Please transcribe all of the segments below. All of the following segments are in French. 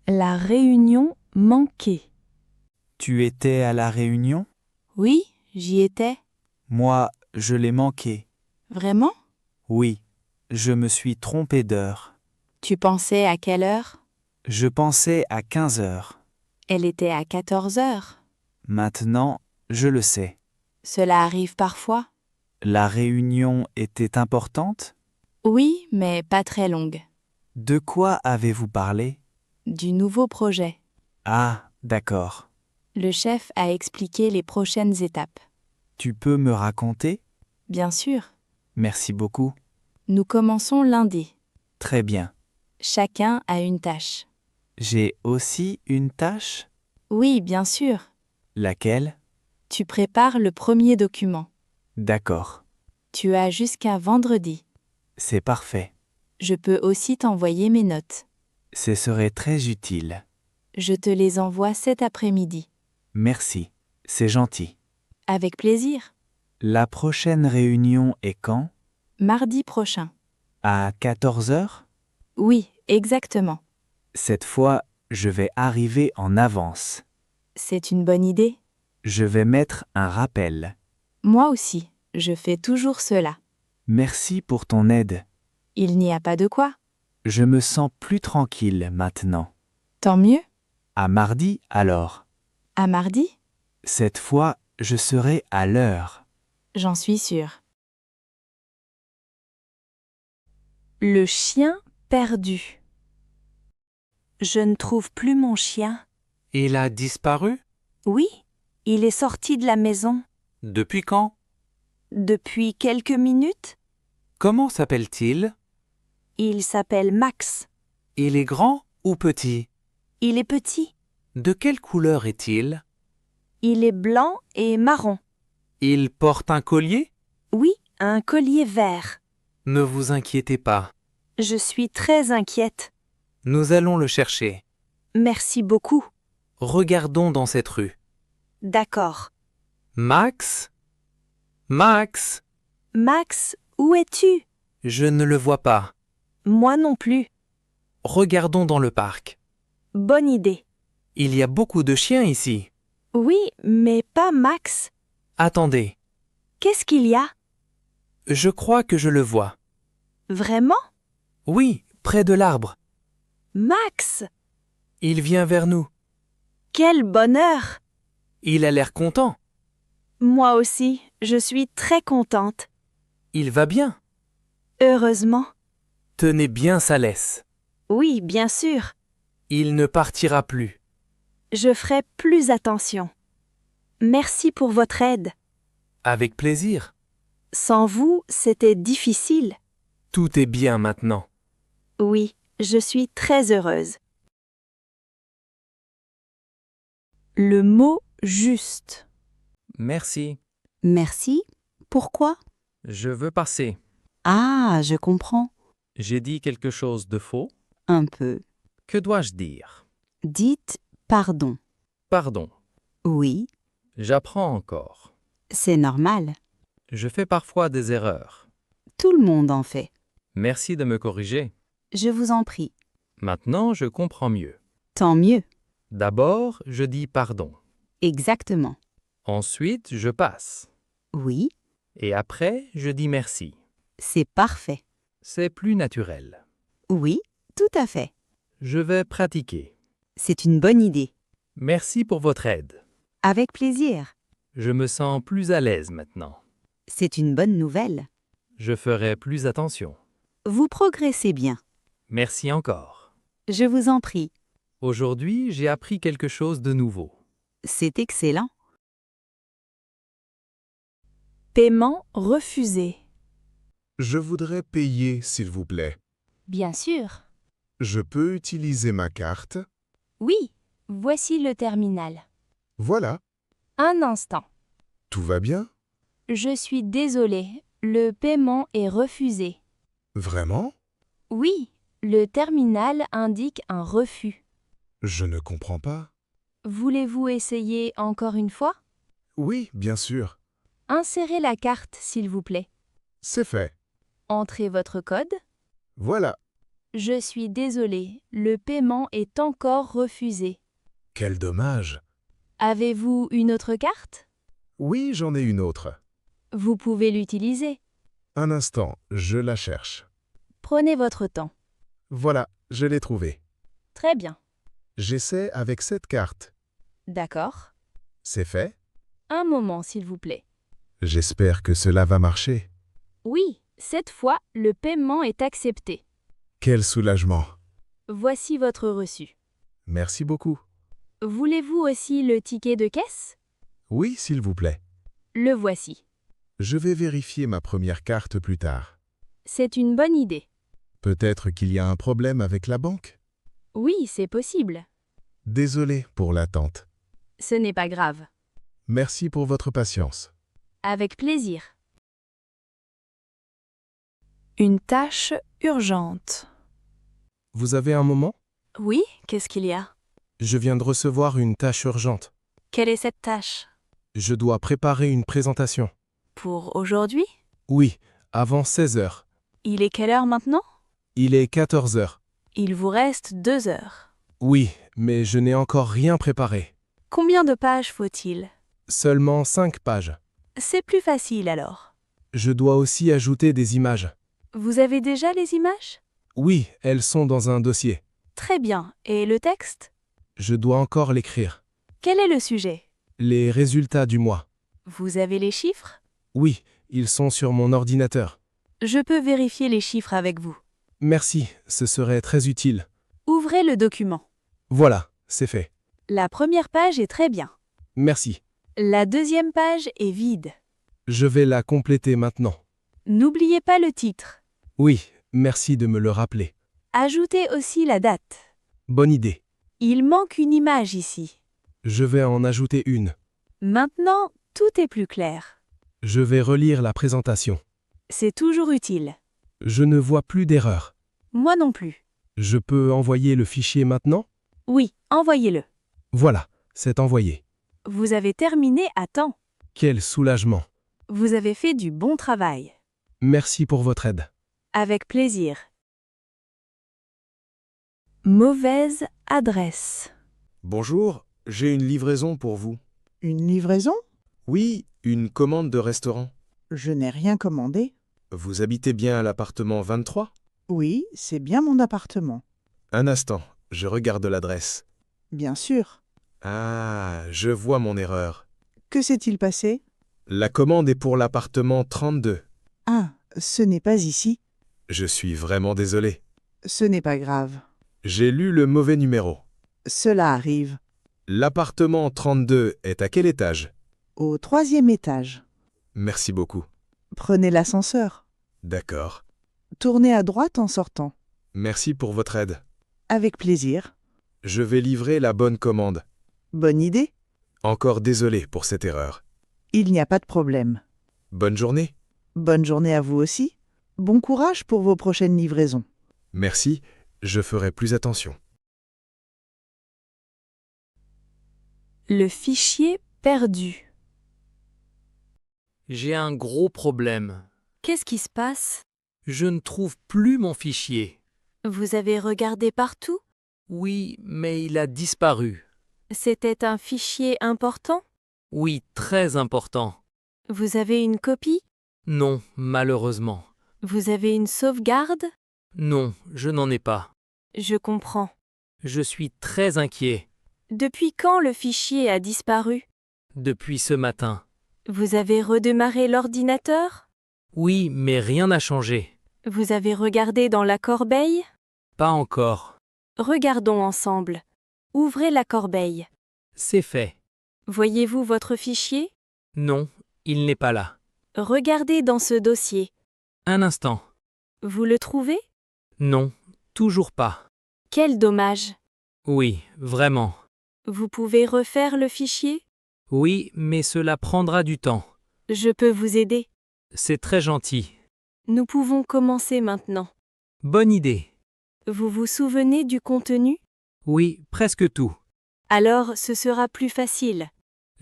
La réunion manquée. Tu étais à la réunion? Oui, j'y étais. Moi, je l'ai manquée. Vraiment? Oui, je me suis trompé d'heure. Tu pensais à quelle heure? Je pensais à 15 heures. Elle était à 14 heures. Maintenant, je le sais. Cela arrive parfois? La réunion était importante? Oui, mais pas très longue. De quoi avez-vous parlé? Du nouveau projet. Ah, d'accord. Le chef a expliqué les prochaines étapes. Tu peux me raconter? Bien sûr. Merci beaucoup. Nous commençons lundi. Très bien. Chacun a une tâche. J'ai aussi une tâche? Oui, bien sûr. Laquelle? Tu prépares le premier document. D'accord. Tu as jusqu'à vendredi. C'est parfait. Je peux aussi t'envoyer mes notes. Ce serait très utile. Je te les envoie cet après-midi. Merci. C'est gentil. Avec plaisir. La prochaine réunion est quand? Mardi prochain. À 14 heures? Oui, exactement. Cette fois, je vais arriver en avance. C'est une bonne idée. Je vais mettre un rappel. Moi aussi, je fais toujours cela. Merci pour ton aide. Il n'y a pas de quoi. Je me sens plus tranquille maintenant. Tant mieux. À mardi alors. À mardi? Cette fois, je serai à l'heure. J'en suis sûre. Le chien perdu. Je ne trouve plus mon chien. Il a disparu? Oui, il est sorti de la maison. Depuis quand? Depuis quelques minutes. Comment s'appelle-t-il? Il s'appelle Max. Il est grand ou petit? Il est petit. De quelle couleur est-il? Il est blanc et marron. Il porte un collier? Oui, un collier vert. Ne vous inquiétez pas. Je suis très inquiète. Nous allons le chercher. Merci beaucoup. Regardons dans cette rue. D'accord. Max? Max? Max, où es-tu? Je ne le vois pas. Moi non plus. Regardons dans le parc. Bonne idée. Il y a beaucoup de chiens ici. Oui, mais pas Max. Attendez, Qu'est-ce qu'il y a? je crois que je le vois. Vraiment? Oui, près de l'arbre. Max! Il vient vers nous. Quel bonheur! Il a l'air content. Moi aussi, je suis très contente. Il va bien. Heureusement. Tenez bien sa laisse. Oui, bien sûr. Il ne partira plus. Je ferai plus attention. Merci pour votre aide. Avec plaisir. Sans vous, c'était difficile. Tout est bien maintenant. Oui, je suis très heureuse. Le mot juste. Merci. Merci. Pourquoi? Je veux passer. Ah, je comprends. J'ai dit quelque chose de faux. Un peu. Que dois-je dire? Dites pardon. Pardon. Oui, J'apprends encore. c'est normal. Je fais parfois des erreurs. Tout le monde en fait. Merci de me corriger. Je vous en prie. Maintenant, je comprends mieux. Tant mieux. D'abord, je dis pardon. Exactement. Ensuite, je passe. Oui, Et après, je dis merci. c'est parfait. C'est plus naturel. Oui, tout à fait. Je vais pratiquer. C'est une bonne idée. Merci pour votre aide. Avec plaisir. Je me sens plus à l'aise maintenant. C'est une bonne nouvelle. Je ferai plus attention. Vous progressez bien. Merci encore. Je vous en prie. Aujourd'hui, j'ai appris quelque chose de nouveau. C'est excellent. Paiement refusé. Je voudrais payer, s'il vous plaît. Bien sûr. Je peux utiliser ma carte? Oui, voici le terminal. Voilà, Un instant. tout va bien? Je suis désolée, le paiement est refusé. Vraiment? Oui, le terminal indique un refus. Je ne comprends pas. Voulez-vous essayer encore une fois? Oui, bien sûr. Insérez la carte, s'il vous plaît. C'est fait. Entrez votre code. Voilà. Je suis désolé, le paiement est encore refusé. Quel dommage. Avez-vous une autre carte? Oui, j'en ai une autre. Vous pouvez l'utiliser. Un instant, je la cherche. Prenez votre temps. Voilà, je l'ai trouvée. Très bien. J'essaie avec cette carte. D'accord. C'est fait? Un moment, s'il vous plaît. J'espère que cela va marcher. Oui, cette fois, le paiement est accepté. Quel soulagement. Voici votre reçu. Merci beaucoup. Voulez-vous aussi le ticket de caisse? Oui, s'il vous plaît. Le voici. Je vais vérifier ma première carte plus tard. C'est une bonne idée. Peut-être qu'il y a un problème avec la banque? Oui, c'est possible. Désolé pour l'attente. Ce n'est pas grave. Merci pour votre patience. Avec plaisir. Une tâche urgente. Vous avez un moment? Oui, qu'est-ce qu'il y a? Je viens de recevoir une tâche urgente. Quelle est cette tâche? Je dois préparer une présentation. Pour aujourd'hui? Oui, avant 16 heures. Il est quelle heure maintenant? Il est 14 heures. Il vous reste 2 heures. Oui, mais je n'ai encore rien préparé. Combien de pages faut-il? Seulement 5 pages. C'est plus facile alors. Je dois aussi ajouter des images. Vous avez déjà les images? Oui, elles sont dans un dossier. Très bien. Et le texte? Je dois encore l'écrire. Quel est le sujet? Les résultats du mois. Vous avez les chiffres? Oui, ils sont sur mon ordinateur. Je peux vérifier les chiffres avec vous. Merci, ce serait très utile. Ouvrez le document. Voilà, c'est fait. La première page est très bien. Merci. La deuxième page est vide. Je vais la compléter maintenant. N'oubliez pas le titre. Oui, merci de me le rappeler. Ajoutez aussi la date. Bonne idée. Il manque une image ici. Je vais en ajouter une. Maintenant, tout est plus clair. Je vais relire la présentation. C'est toujours utile. Je ne vois plus d'erreur. Moi non plus. Je peux envoyer le fichier maintenant? Oui, envoyez-le. Voilà, c'est envoyé. Vous avez terminé à temps. Quel soulagement. Vous avez fait du bon travail. Merci pour votre aide. Avec plaisir. Mauvaise adresse. Bonjour, j'ai une livraison pour vous. Une livraison? Oui, une commande de restaurant. Je n'ai rien commandé. Vous habitez bien à l'appartement 23? Oui, c'est bien mon appartement. Un instant, je regarde l'adresse. Bien sûr. Ah, je vois mon erreur. Que s'est-il passé? La commande est pour l'appartement 32. Ah, ce n'est pas ici. Je suis vraiment désolé. Ce n'est pas grave. J'ai lu le mauvais numéro. Cela arrive. L'appartement 32 est à quel étage? Au 3e étage. Merci beaucoup. Prenez l'ascenseur. D'accord. Tournez à droite en sortant. Merci pour votre aide. Avec plaisir. Je vais livrer la bonne commande. Bonne idée. Encore désolé pour cette erreur. Il n'y a pas de problème. Bonne journée. Bonne journée à vous aussi. Bon courage pour vos prochaines livraisons. Merci, je ferai plus attention. Le fichier perdu. J'ai un gros problème. Qu'est-ce qui se passe? Je ne trouve plus mon fichier. Vous avez regardé partout? Oui, mais il a disparu. C'était un fichier important? Oui, très important. Vous avez une copie? Non, malheureusement. Vous avez une sauvegarde? Non, je n'en ai pas. Je comprends. Je suis très inquiet. Depuis quand le fichier a disparu? Depuis ce matin. Vous avez redémarré l'ordinateur? Oui, mais rien n'a changé. Vous avez regardé dans la corbeille? Pas encore. Regardons ensemble. Ouvrez la corbeille. C'est fait. Voyez-vous votre fichier? Non, il n'est pas là. Regardez dans ce dossier. Un instant. Vous le trouvez? Non, toujours pas. Quel dommage. Oui, vraiment. Vous pouvez refaire le fichier? Oui, mais cela prendra du temps. Je peux vous aider. C'est très gentil. Nous pouvons commencer maintenant. Bonne idée. Vous vous souvenez du contenu? Oui, presque tout. Alors ce sera plus facile.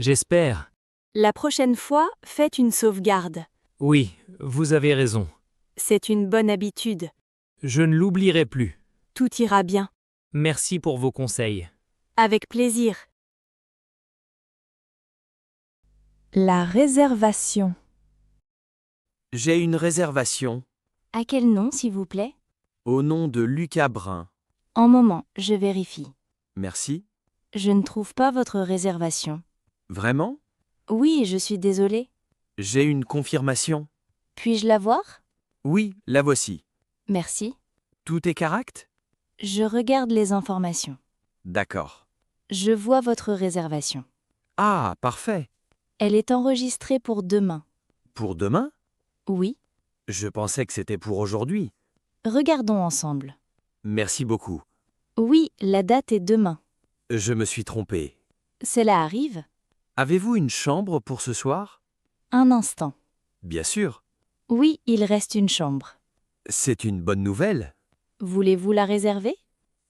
J'espère. La prochaine fois, faites une sauvegarde. Oui, vous avez raison. C'est une bonne habitude. Je ne l'oublierai plus. Tout ira bien. Merci pour vos conseils. Avec plaisir. La réservation. J'ai une réservation À quel nom, s'il vous plaît? au nom de Lucas Brun. Un moment, je vérifie. Merci. Je ne trouve pas votre réservation. Vraiment? Oui, je suis désolée. J'ai une confirmation. Puis-je la voir? Oui, la voici. Merci. Tout est correct? Je regarde les informations. D'accord. Je vois votre réservation. Ah, parfait. Elle est enregistrée pour demain. Pour demain? Oui. Je pensais que c'était pour aujourd'hui. Regardons ensemble. Merci beaucoup. Oui, la date est demain. Je me suis trompé. Cela arrive? Avez-vous une chambre pour ce soir? Un instant. Bien sûr. Oui, il reste une chambre. C'est une bonne nouvelle. Voulez-vous la réserver?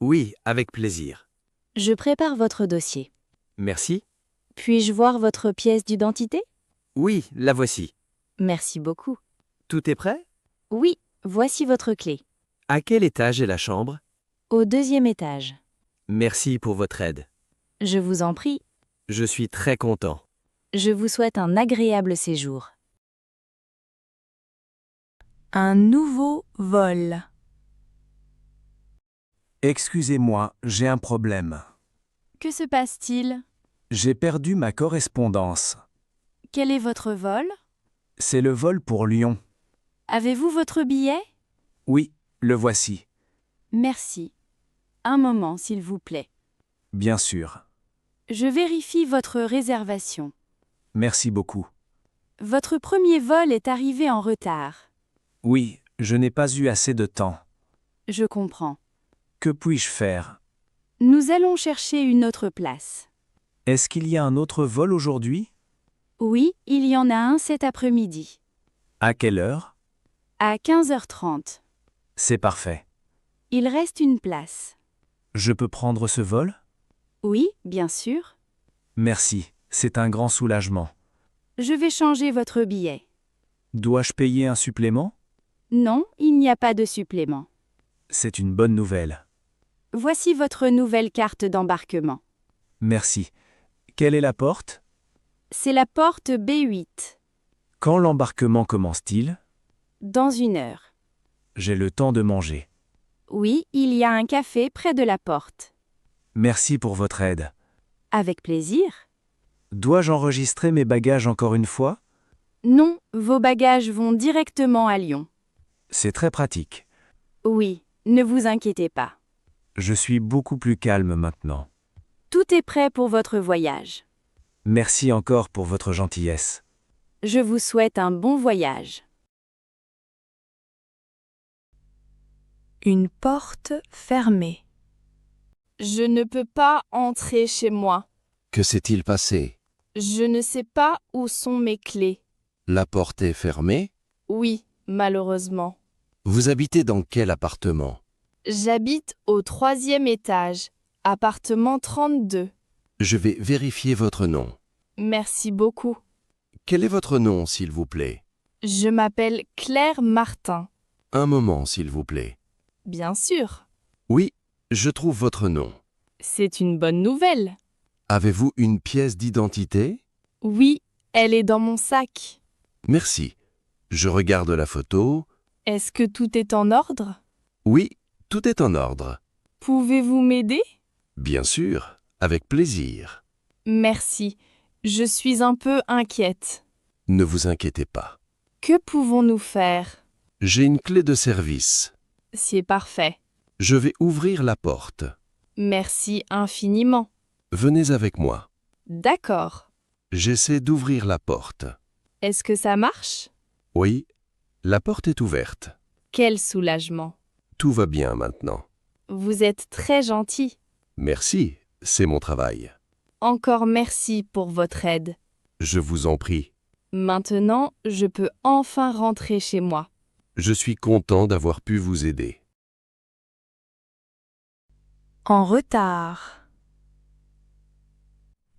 Oui, avec plaisir. Je prépare votre dossier. Merci. Puis-je voir votre pièce d'identité? Oui, la voici. Merci beaucoup. Tout est prêt? Oui, voici votre clé. À quel étage est la chambre? Au 2e étage. Merci pour votre aide. Je vous en prie. Je suis très content. Je vous souhaite un agréable séjour. Un nouveau vol. Excusez-moi, j'ai un problème. Que se passe-t-il? J'ai perdu ma correspondance. Quel est votre vol? C'est le vol pour Lyon. Avez-vous votre billet? Oui, le voici. Merci. Un moment, s'il vous plaît. Bien sûr. Je vérifie votre réservation. Merci beaucoup. Votre premier vol est arrivé en retard. Oui, je n'ai pas eu assez de temps. Je comprends. Que puis-je faire? Nous allons chercher une autre place. Est-ce qu'il y a un autre vol aujourd'hui? Oui, il y en a un cet après-midi. À quelle heure? À 15h30. C'est parfait. Il reste une place. Je peux prendre ce vol? Oui, bien sûr. Merci, c'est un grand soulagement. Je vais changer votre billet. Dois-je payer un supplément? Non, il n'y a pas de supplément. C'est une bonne nouvelle. Voici votre nouvelle carte d'embarquement. Merci. Quelle est la porte? C'est la porte B8. Quand l'embarquement commence-t-il? Dans 1 heure. J'ai le temps de manger. Oui, il y a un café près de la porte. Merci pour votre aide. Avec plaisir. Dois-je enregistrer mes bagages encore une fois? Non, vos bagages vont directement à Lyon. C'est très pratique. Oui, ne vous inquiétez pas. Je suis beaucoup plus calme maintenant. Tout est prêt pour votre voyage. Merci encore pour votre gentillesse. Je vous souhaite un bon voyage. Une porte fermée. Je ne peux pas entrer chez moi. Que s'est-il passé? Je ne sais pas où sont mes clés. La porte est fermée? Oui, malheureusement. Vous habitez dans quel appartement? J'habite au 3e étage, appartement 32. Je vais vérifier votre nom. Merci beaucoup. Quel est votre nom, s'il vous plaît? Je m'appelle Claire Martin. Un moment, s'il vous plaît. Bien sûr. Oui, je trouve votre nom. C'est une bonne nouvelle. Avez-vous une pièce d'identité? Oui, elle est dans mon sac. Merci. Je regarde la photo. Est-ce que tout est en ordre? Oui, tout est en ordre. Pouvez-vous m'aider? Bien sûr, avec plaisir. Merci. Je suis un peu inquiète. Ne vous inquiétez pas. Que pouvons-nous faire? J'ai une clé de service. C'est parfait. Je vais ouvrir la porte. Merci infiniment. Venez avec moi. D'accord. J'essaie d'ouvrir la porte. Est-ce que ça marche? Oui, la porte est ouverte. Quel soulagement. Tout va bien maintenant. Vous êtes très gentil. Merci, c'est mon travail. Encore merci pour votre aide. Je vous en prie. Maintenant, je peux enfin rentrer chez moi. Je suis content d'avoir pu vous aider. En retard.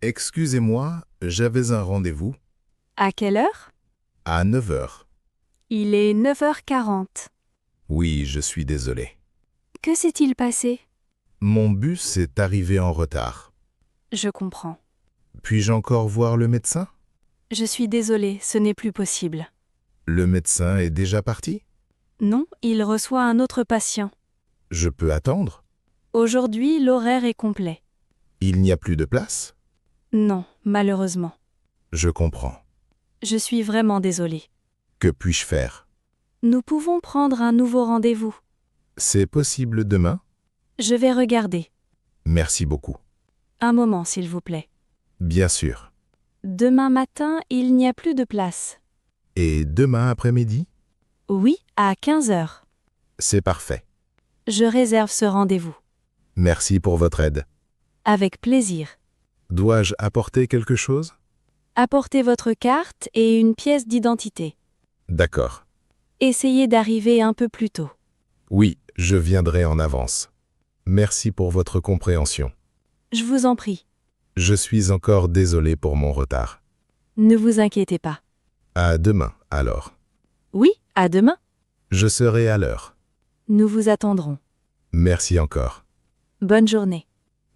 Excusez-moi, j'avais un rendez-vous À quelle heure? à 9 heures. Il est 9h40. Oui, je suis désolé. Que s'est-il passé? Mon bus est arrivé en retard. Je comprends. Puis-je encore voir le médecin? Je suis désolée, ce n'est plus possible. Le médecin est déjà parti? Non, il reçoit un autre patient. Je peux attendre? Aujourd'hui, l'horaire est complet. Il n'y a plus de place? Non, malheureusement. Je comprends. Je suis vraiment désolée. Que puis-je faire? Nous pouvons prendre un nouveau rendez-vous. C'est possible demain? Je vais regarder. Merci beaucoup. Un moment, s'il vous plaît. Bien sûr. Demain matin, il n'y a plus de place. Et demain après-midi? Oui, à 15 heures. C'est parfait. Je réserve ce rendez-vous. Merci pour votre aide. Avec plaisir. Dois-je apporter quelque chose? Apportez votre carte et une pièce d'identité. D'accord. Essayez d'arriver un peu plus tôt. Oui, je viendrai en avance. Merci pour votre compréhension. Je vous en prie. Je suis encore désolé pour mon retard. Ne vous inquiétez pas. À demain, alors. Oui, à demain. Je serai à l'heure. Nous vous attendrons. Merci encore. Bonne journée.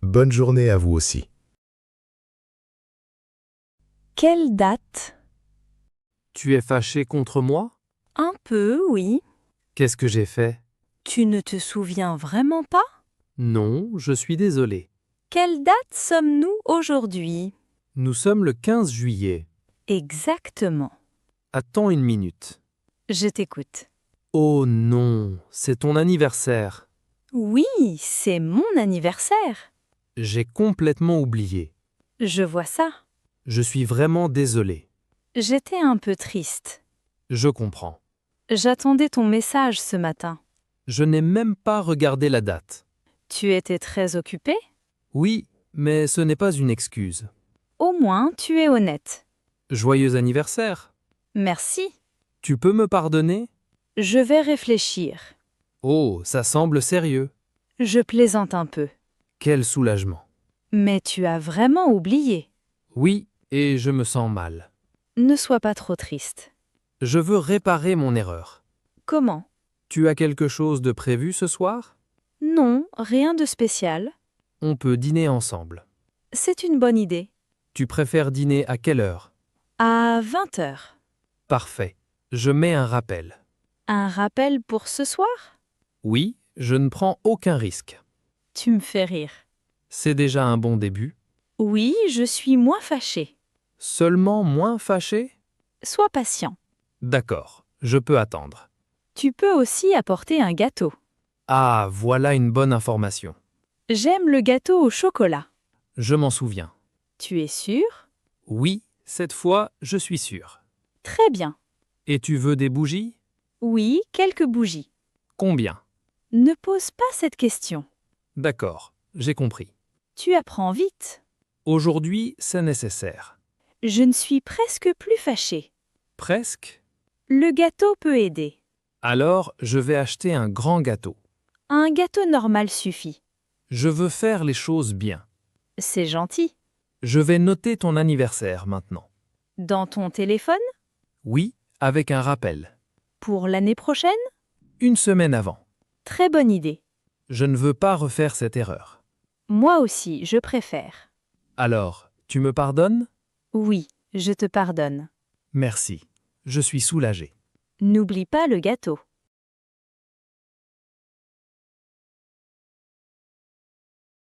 Bonne journée à vous aussi. Quelle date? Tu es fâché contre moi? Un peu, oui. Qu'est-ce que j'ai fait? Tu ne te souviens vraiment pas? Non, je suis désolé. Quelle date sommes-nous aujourd'hui? Nous sommes le 15 juillet. Exactement. Attends une minute. Je t'écoute. Oh non, c'est ton anniversaire. Oui, c'est mon anniversaire. J'ai complètement oublié. Je vois ça. Je suis vraiment désolé. J'étais un peu triste. Je comprends. J'attendais ton message ce matin. Je n'ai même pas regardé la date. Tu étais très occupé? Oui, mais ce n'est pas une excuse. Au moins, tu es honnête. Joyeux anniversaire. Merci. Tu peux me pardonner? Je vais réfléchir. Oh, ça semble sérieux. Je plaisante un peu. Quel soulagement. Mais tu as vraiment oublié. Oui, et je me sens mal. Ne sois pas trop triste. Je veux réparer mon erreur. Comment? Tu as quelque chose de prévu ce soir? Non, rien de spécial. On peut dîner ensemble. C'est une bonne idée. Tu préfères dîner à quelle heure? À 20 heures. Parfait. Je mets un rappel. Un rappel pour ce soir? Oui, je ne prends aucun risque. Tu me fais rire. C'est déjà un bon début. Oui, je suis moins fâchée. Seulement moins fâché? Sois patient. D'accord, je peux attendre. Tu peux aussi apporter un gâteau. Ah, voilà une bonne information. J'aime le gâteau au chocolat. Je m'en souviens. Tu es sûr? Oui, cette fois, je suis sûr. Très bien. Et tu veux des bougies? Oui, quelques bougies. Combien? Ne pose pas cette question. D'accord, j'ai compris. Tu apprends vite. Aujourd'hui, c'est nécessaire. Je ne suis presque plus fâchée. Presque? Le gâteau peut aider. Alors, je vais acheter un grand gâteau. Un gâteau normal suffit. Je veux faire les choses bien. C'est gentil. Je vais noter ton anniversaire maintenant. Dans ton téléphone? Oui, avec un rappel. Pour l'année prochaine? Une semaine avant. Très bonne idée. Je ne veux pas refaire cette erreur. Moi aussi, je préfère. Alors, tu me pardonnes? Oui, je te pardonne. Merci. Je suis soulagé. N'oublie pas le gâteau.